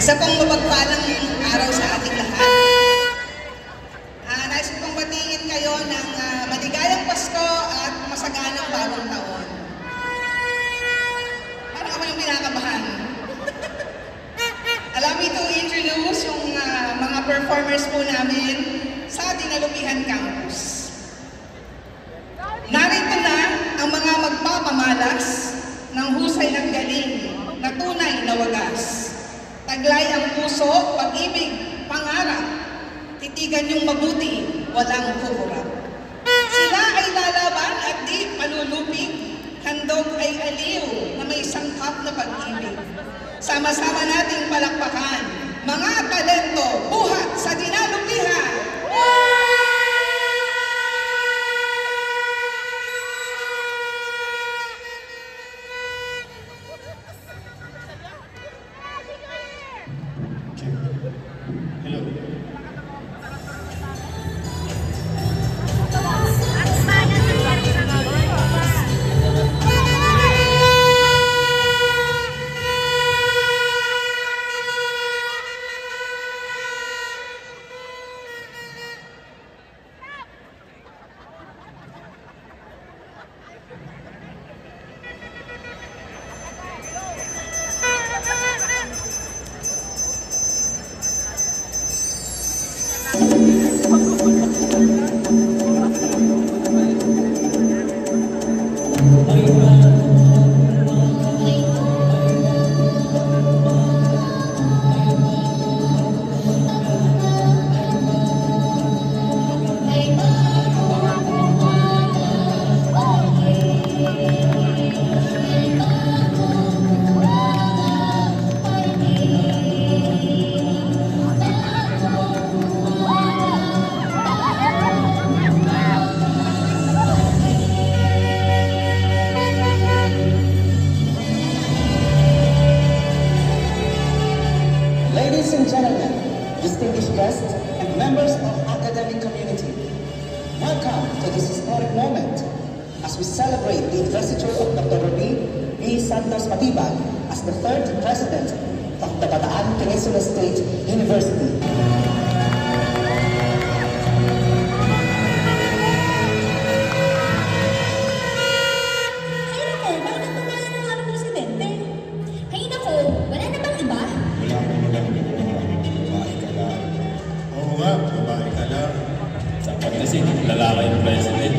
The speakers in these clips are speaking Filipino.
Isa pong mapagpalang araw sa ating lahat. Nais ko pong batiin kayo ng maligayang Pasko at masaganang bagong taon. Parang ako yung pinakabahan. Allow me to introduce yung mga performers po namin sa Dinalupihan Campus. Narito na ang mga magpapamalas ng husay at galing na tunay na wagas. Taglay ang puso, pag-ibig, pangarap. Titigan yung mabuti, walang kukurap. Sila ay lalaban at di malulupig. Handog ay aliw na may sangkap na pag-ibig. Sama-sama nating palakpakan, mga talento, buhat sa Dinalupihan! Ladies and gentlemen, distinguished guests and members of academic community, welcome to this historic moment as we celebrate the investiture of Dr. Ruby B. Santos Matibag as the third president of the Bataan Peninsula State University. Babae ka lang. Dapat kasi lalaki yung president.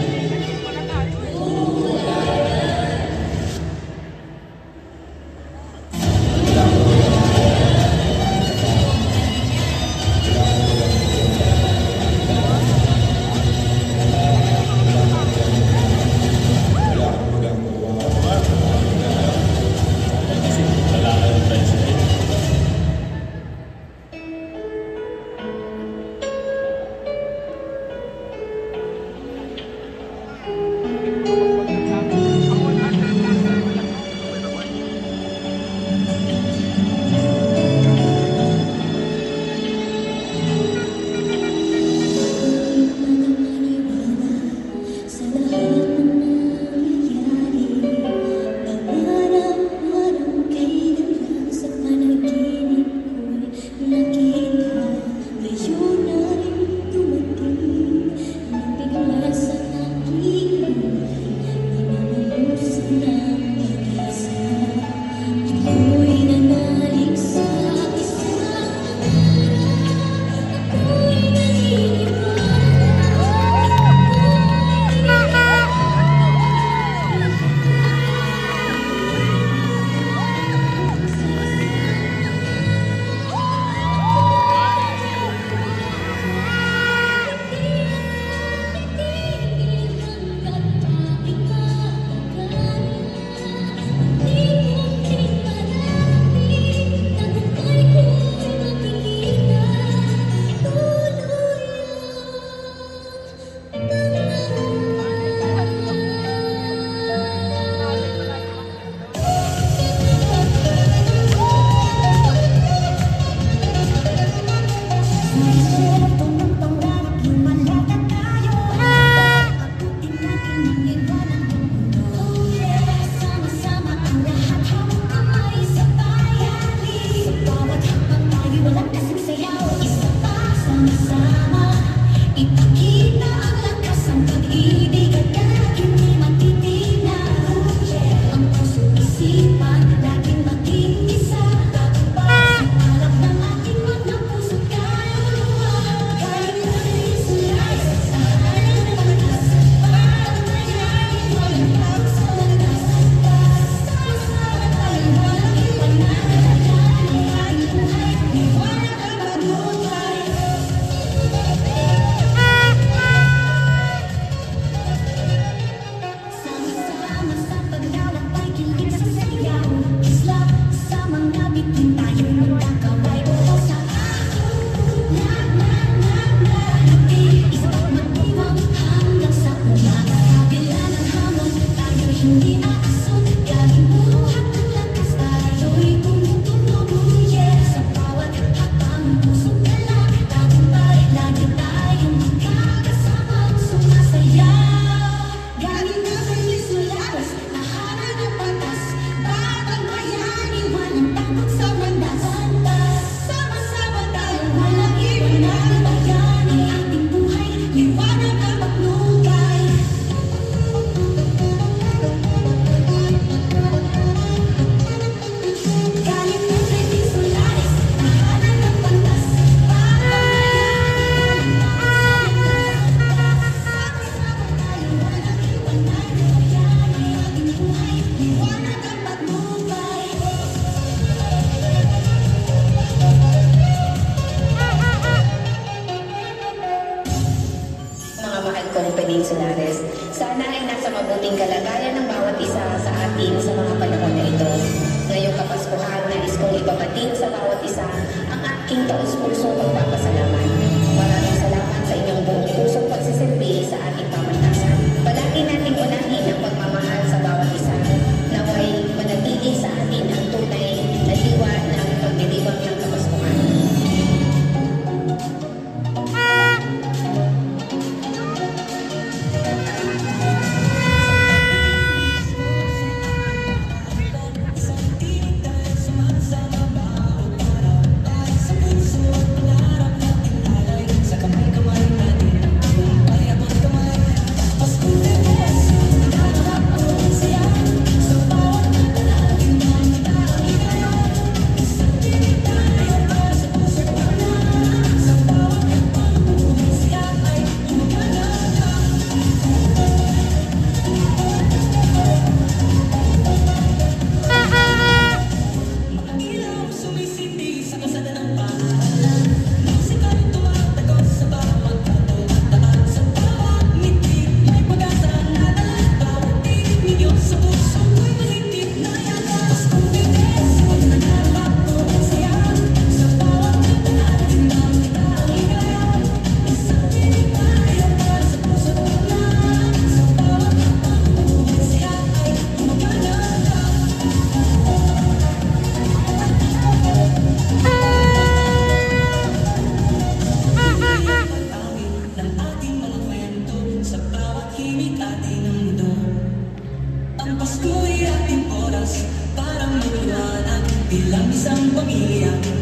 Peninsulares. Sana ay nasa mabuting kalagayan ng bawat isa sa atin sa mga panahon na ito. Ngayong Kapaskuhan, nais kong ipabatid sa bawat isa ang aking taus-pusong pagpapasalamat. Maraming salamat sa inyong buong pusong pagsisilbi sa ating pamantasan. Palagi nating unahin ang pagmamahal sa bawat isa. Naway manatili sa atin ang tunay na diwa ng pagdiriwang ng Kapaskuhan. Ang Pasko'y ating oras, parang maliwanag bilang isang pamilya.